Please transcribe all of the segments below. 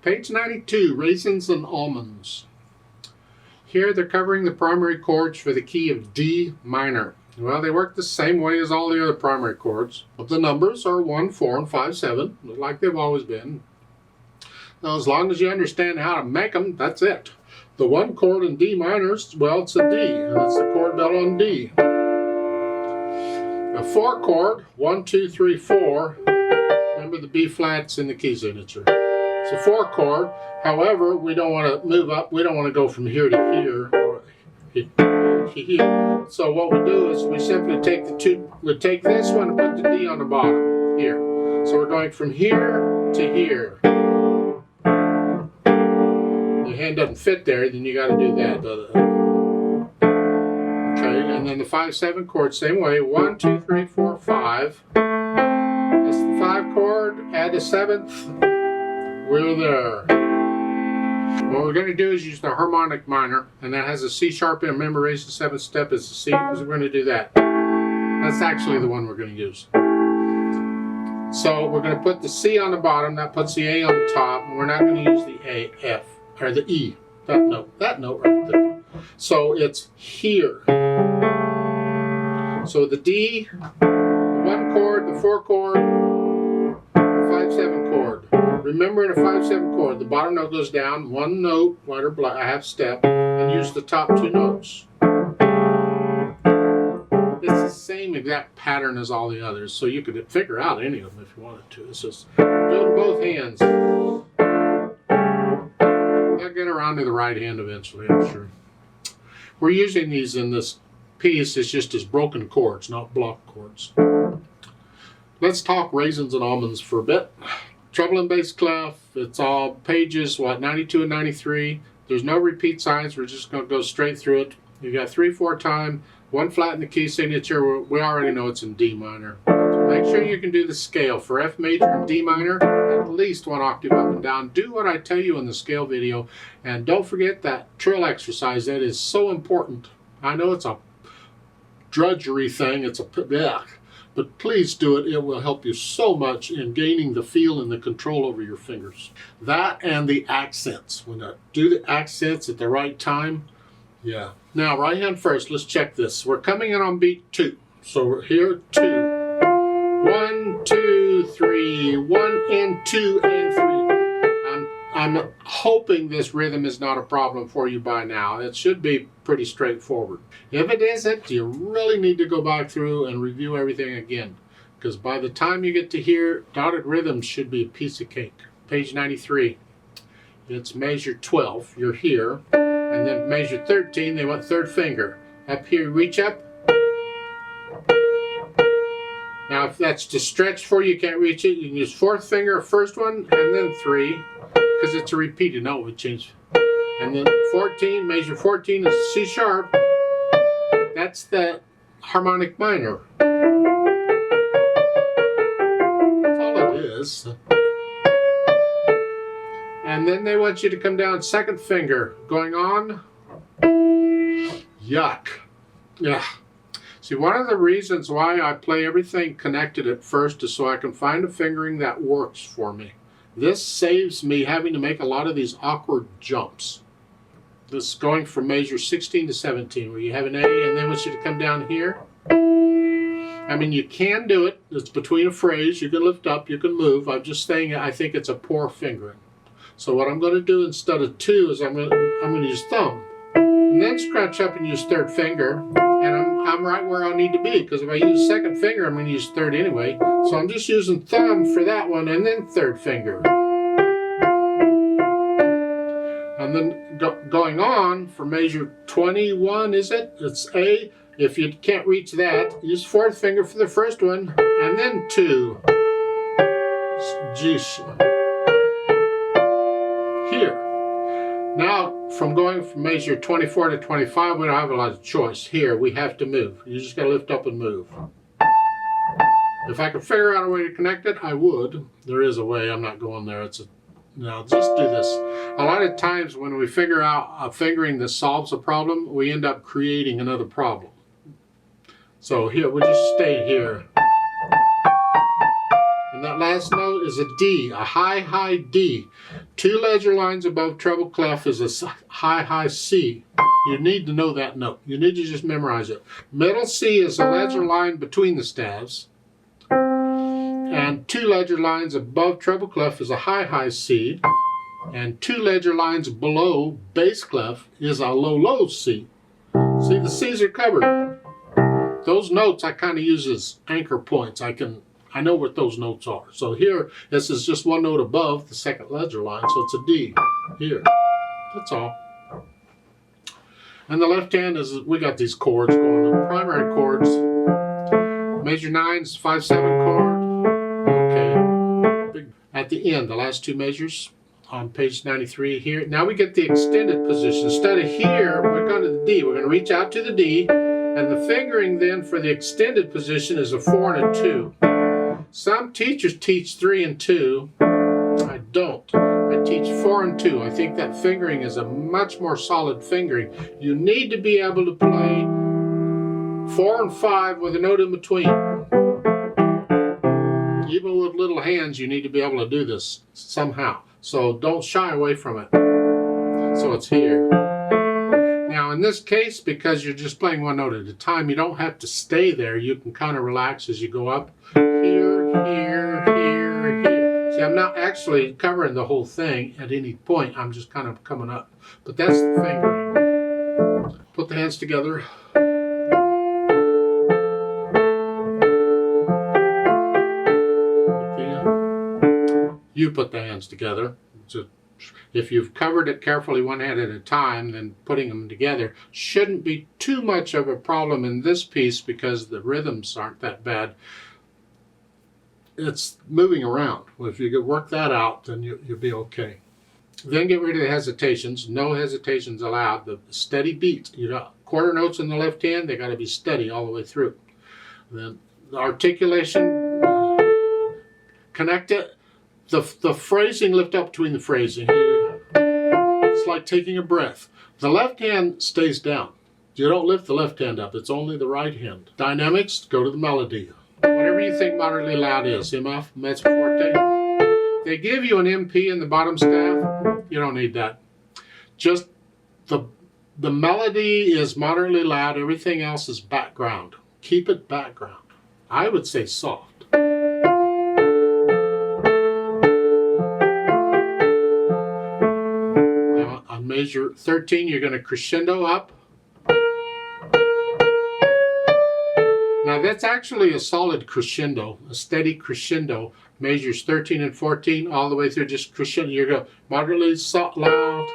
Page 92, Raisins and Almonds. Here they're covering the primary chords for the key of D minor. Well, they work the same way as all the other primary chords, but the numbers are 1, 4, and 5, 7, like they've always been. Now, as long as you understand how to make them, that's it. The 1 chord in D minor, well, it's a D, and it's the chord belt on D. A 4 chord, 1, 2, 3, 4. Remember the B flat's in the key signature. It's a 4 chord. However, we don't want to move up. We don't want to go from here to here or here. So what we do is we simply take we take this one and put the D on the bottom here. So we're going from here to here. The hand doesn't fit there, then you got to do that. Okay, and then the 5, 7 chord, same way. 1, 2, 3, 4, 5. That's the 5 chord. Add the 7th. We're there. What we're going to do is use the harmonic minor, and that has a C sharp in. Remember, raise the 7th step is the C, so we're going to do that. That's actually the one we're going to use. So we're going to put the C on the bottom, that puts the A on the top, and we're not going to use the A, F, or the E. That note right there. So it's here. So the D, the 1 chord, the 4 chord, the 5, 7 chord. Remember, in a 5, 7 chord, the bottom note goes down 1 note, white or black, a half step, and use the top 2 notes. It's the same exact pattern as all the others, so you could figure out any of them if you wanted to. It's just do it in both hands. They'll get around to the right hand eventually, I'm sure. We're using these in this piece, it's just as broken chords, not block chords. Let's talk Raisins and Almonds for a bit. Treble and bass clef, it's all pages, 92 and 93. There's no repeat signs, we're just going to go straight through it. You got 3, 4 time, 1 flat in the key signature. We already know it's in D minor. Make sure you can do the scale. For F major and D minor, at least 1 octave up and down. Do what I tell you in the scale video, and don't forget that trill exercise. That is so important. I know it's a drudgery thing, it's a but please do it. It will help you so much in gaining the feel and the control over your fingers. That and the accents. When I do the accents at the right time, yeah. Now, right hand first, let's check this. We're coming in on beat 2. So we're here, 2. 1, 2, 3, 1 and 2 and 3. I'm hoping this rhythm is not a problem for you by now. It should be pretty straightforward. If it isn't, you really need to go back through and review everything again, because by the time you get to here, dotted rhythms should be a piece of cake. Page 93. It's measure 12. You're here. And then measure 13, they want 3rd finger. Up here, reach up. Now, if that's too stretched for you, you can't reach it, you can use 4th finger, 1st one, and then 3. Because it's a repeated note, we change. And then 14, measure 14 is C sharp. That's the harmonic minor. That's all it is. And then they want you to come down 2nd finger, going on. Yuck. Yeah. See, one of the reasons why I play everything connected at first is so I can find a fingering that works for me. This saves me having to make a lot of these awkward jumps. This is going from measure 16 to 17, where you have an A and then want you to come down here. I mean, you can do it. It's between a phrase. You can lift up, you can move. I'm just saying I think it's a poor fingering. So what I'm going to do instead of 2 is I'm going to use thumb. And then scratch up and use 3rd finger. And I'm right where I need to be, because if I use 2nd finger, I'm going to use 3rd anyway. So I'm just using thumb for that one and then 3rd finger. And then going on for measure 21, is it? It's A. If you can't reach that, use 4th finger for the 1st one and then 2. Geesh. Here. Now, from going from measure 24 to 25, we don't have a lot of choice. Here, we have to move. You just got to lift up and move. If I could figure out a way to connect it, I would. There is a way. I'm not going there. No, just do this. A lot of times when we figure out a fingering that solves a problem, we end up creating another problem. So here, we'll just stay here. And that last note is a D, a high, high D. 2 ledger lines above treble clef is a high, high C. You need to know that note. You need to just memorize it. Middle C is a ledger line between the staves. And 2 ledger lines above treble clef is a high, high C. And 2 ledger lines below bass clef is a low, low C. See, the C's are covered. Those notes I kind of use as anchor points. I know what those notes are. So here, this is just one note above the second ledger line, so it's a D here. That's all. And the left hand is, we got these chords going on. Primary chords. Major 9's 5/7 chord. Okay. At the end, the last 2 measures on page 93 here. Now we get the extended position. Instead of here, we're going to the D. We're going to reach out to the D. And the fingering then for the extended position is a 4 and a 2. Some teachers teach 3 and 2. I don't. I teach 4 and 2. I think that fingering is a much more solid fingering. You need to be able to play 4 and 5 with a note in between. Even with little hands, you need to be able to do this somehow. So don't shy away from it. So it's here. Now in this case, because you're just playing one note at a time, you don't have to stay there. You can kind of relax as you go up. Here, here, here, here. See, I'm not actually covering the whole thing at any point. I'm just kind of coming up. But that's the fingering. Put the hands together. You put the hands together. So if you've covered it carefully one hand at a time, then putting them together shouldn't be too much of a problem in this piece because the rhythms aren't that bad. It's moving around. Well, if you could work that out, then you'll be okay. Then get rid of the hesitations. No hesitations allowed. The steady beat. You know, quarter notes in the left hand, they got to be steady all the way through. Then the articulation, connect it. The phrasing, lift up between the phrasing. It's like taking a breath. The left hand stays down. You don't lift the left hand up. It's only the right hand. Dynamics, go to the melody. Whatever you think moderately loud is. MF, mezzo forte. They give you an MP in the bottom staff. You don't need that. Just the melody is moderately loud. Everything else is background. Keep it background. I would say soft. On measure 13, you're going to crescendo up. Now that's actually a solid crescendo, a steady crescendo. Measures 13 and 14 all the way through, just crescendo. You're going moderately soft, loud.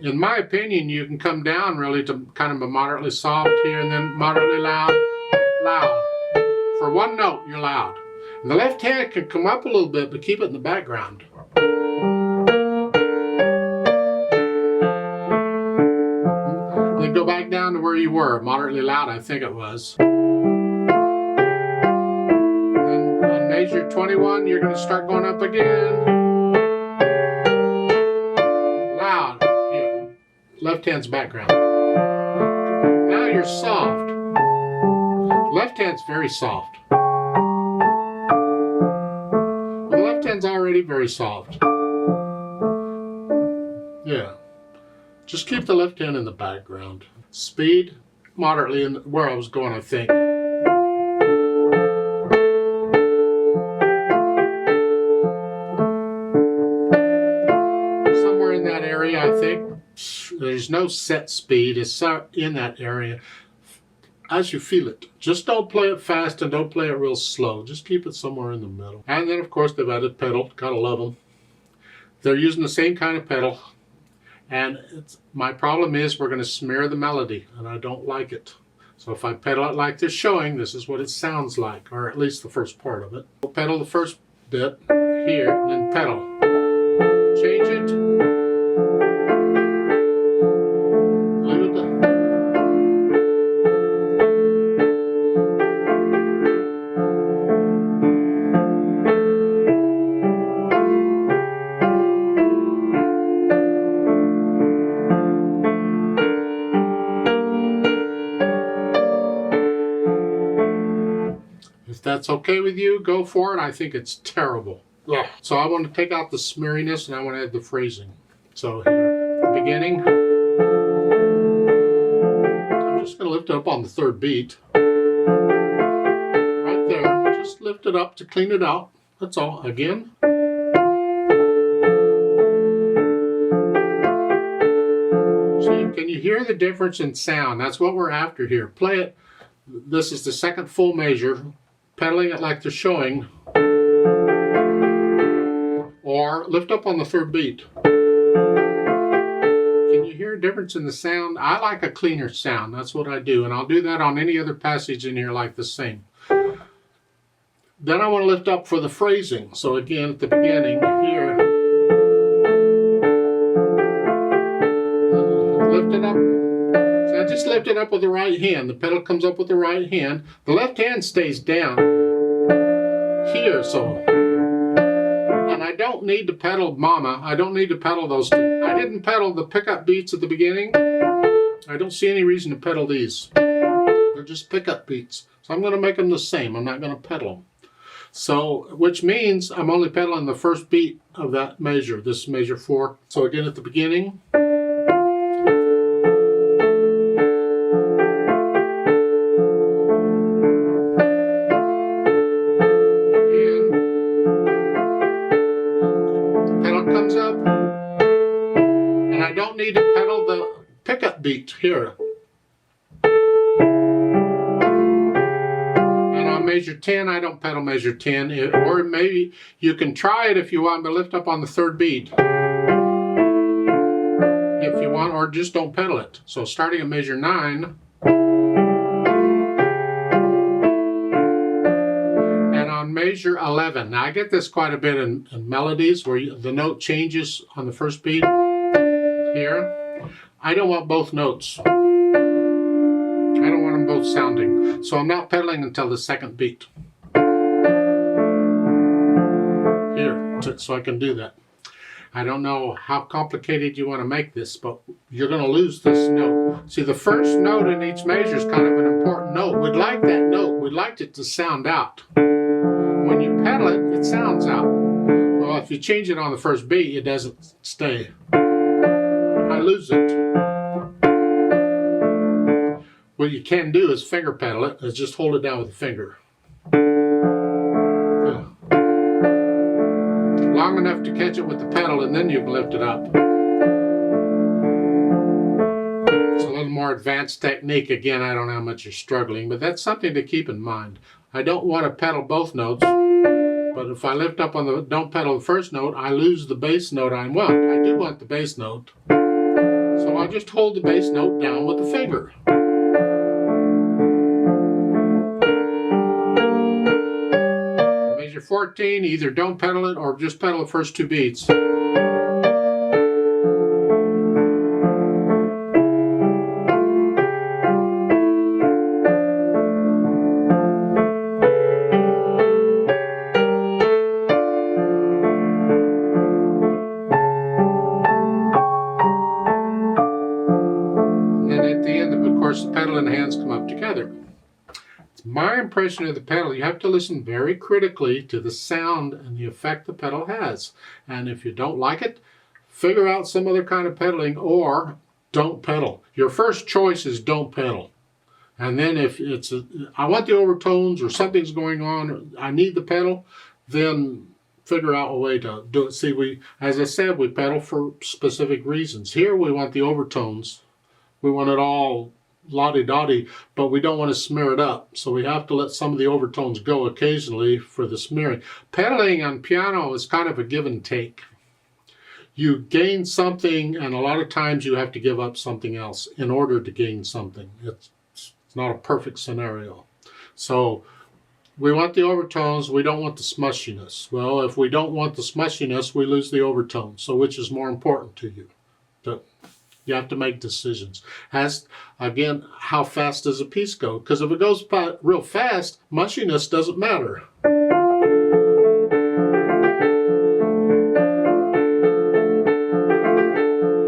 In my opinion, you can come down really to kind of a moderately soft here and then moderately loud, loud. For one note, you're loud. And the left hand can come up a little bit, but keep it in the background. Then go back down to where you were, moderately loud, I think it was. Then on measure 21, you're going to start going up again. Loud. Here. Left hand's background. Now you're soft. Left hand's very soft. Well, the left hand's already very soft. Yeah. Just keep the left hand in the background. Speed, moderately in where I was going, I think. Somewhere in that area, I think. There's no set speed. It's in that area. As you feel it. Just don't play it fast and don't play it real slow. Just keep it somewhere in the middle. And then, of course, they've added pedal. Gotta love them. They're using the same kind of pedal. And my problem is we're going to smear the melody, and I don't like it. So if I pedal it like they're showing, this is what it sounds like, or at least the first part of it. We'll pedal the first bit here, and then pedal. Change it. Leave it there. that's okay with you, go for it. I think it's terrible. Yeah. So I want to take out the smeariness and I want to add the phrasing. So here, at the beginning, I'm just going to lift it up on the third beat. Right there. Just lift it up to clean it out. That's all. Again. See, can you hear the difference in sound? That's what we're after here. Play it. This is the second full measure. Pedaling it like they're showing. Or lift up on the third beat. Can you hear a difference in the sound? I like a cleaner sound. That's what I do. And I'll do that on any other passage in here like the same. Then I want to lift up for the phrasing. So again, at the beginning here. Lift it up. So I just lift it up with the right hand. The pedal comes up with the right hand. The left hand stays down here. So. And I don't need to pedal mama. I don't need to pedal those two. I didn't pedal the pickup beats at the beginning. I don't see any reason to pedal these. They're just pickup beats. So I'm going to make them the same. I'm not going to pedal them. So, which means I'm only pedaling the first beat of that measure. This is measure 4. So again at the beginning. Need to pedal the pickup beat here. And on measure 10, I don't pedal measure 10. Or maybe you can try it if you want, but lift up on the third beat. If you want, or just don't pedal it. So starting at measure 9. And on measure 11. Now I get this quite a bit in melodies where the note changes on the first beat. Here, I don't want both notes. I don't want them both sounding. So I'm not pedaling until the second beat. Here, so I can do that. I don't know how complicated you want to make this, but you're going to lose this note. See, the first note in each measure is kind of an important note. We'd like that note. We'd like it to sound out. When you pedal it, it sounds out. Well, if you change it on the first beat, it doesn't stay. I lose it. What you can do is finger pedal it, is just hold it down with a finger. Yeah. Long enough to catch it with the pedal and then you can lift it up. It's a little more advanced technique. Again, I don't know how much you're struggling, but that's something to keep in mind. I don't want to pedal both notes, but if I lift up on the, don't pedal the first note, I lose the bass note I want. I do want the bass note. So I just hold the bass note down with the finger. Measure 14, either don't pedal it or just pedal the first 2 beats. The pedal and hands come up together. It's my impression of the pedal. You have to listen very critically to the sound and the effect the pedal has. And if you don't like it, figure out some other kind of pedaling or don't pedal. Your first choice is don't pedal. And then if it's, I want the overtones or something's going on, or I need the pedal, then figure out a way to do it. See, as I said, we pedal for specific reasons. Here we want the overtones. We want it all la-di-da-di, but we don't want to smear it up. So we have to let some of the overtones go occasionally for the smearing. Pedaling on piano is kind of a give and take. You gain something, and a lot of times you have to give up something else in order to gain something. It's not a perfect scenario. So we want the overtones, we don't want the smushiness. Well, if we don't want the smushiness, we lose the overtones. So which is more important to you? You have to make decisions. Again, how fast does a piece go? Because if it goes real fast, mushiness doesn't matter.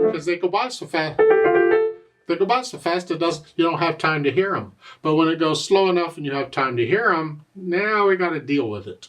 Because they go by so fast. They go by so fast you don't have time to hear them. But when it goes slow enough and you have time to hear them, now we got to deal with it.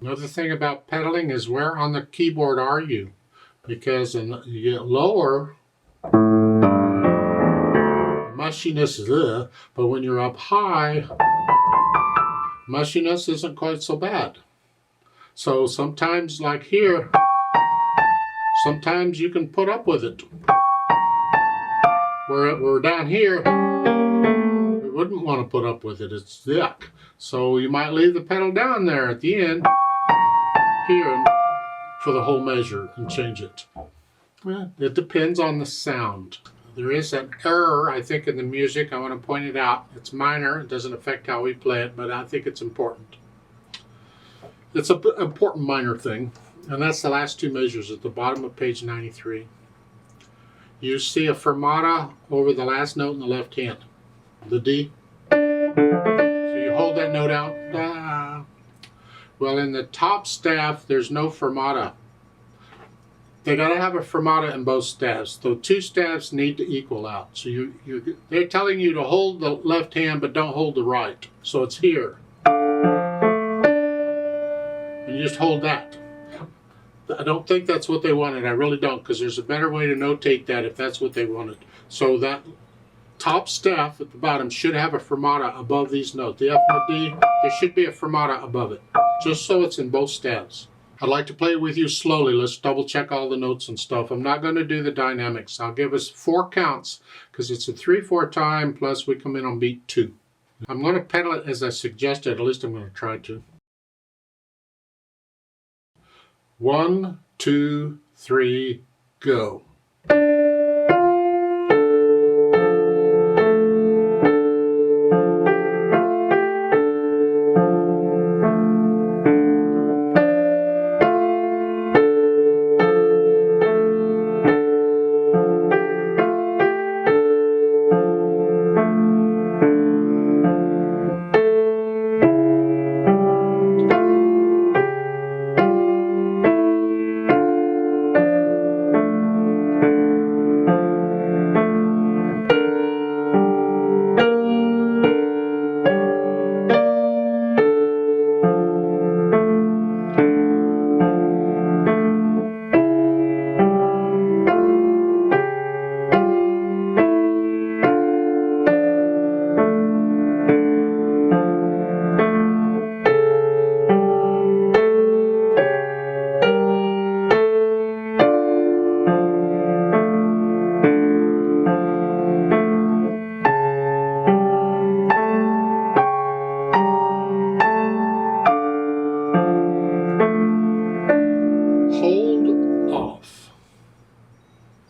Another thing about pedaling is where on the keyboard are you? Because you get lower, mushiness is there, but when you're up high, mushiness isn't quite so bad. So sometimes, like here, sometimes you can put up with it. Where we're down here, we wouldn't want to put up with it. It's thick. So you might leave the pedal down there at the end here for the whole measure and change it. Well, it depends on the sound. There is an error, I think, in the music. I want to point it out. It's minor. It doesn't affect how we play it, but I think it's important. It's an important minor thing, and that's the last two measures at the bottom of page 93. You see a fermata over the last note in the left hand, the D. So you hold that note out. Da. Well, in the top staff, there's no fermata. They got to have a fermata in both staves. The two staves need to equal out. So they're telling you to hold the left hand, but don't hold the right. So it's here. And you just hold that. I don't think that's what they wanted. I really don't, because there's a better way to notate that if that's what they wanted. So that top staff at the bottom should have a fermata above these notes. The F and the D, there should be a fermata above it, just so it's in both staves. I'd like to play it with you slowly. Let's double check all the notes and stuff. I'm not going to do the dynamics. I'll give us 4 counts because it's a 3/4 time, plus we come in on beat 2. I'm going to pedal it as I suggested. At least I'm going to try to. 1, 2, 3, go.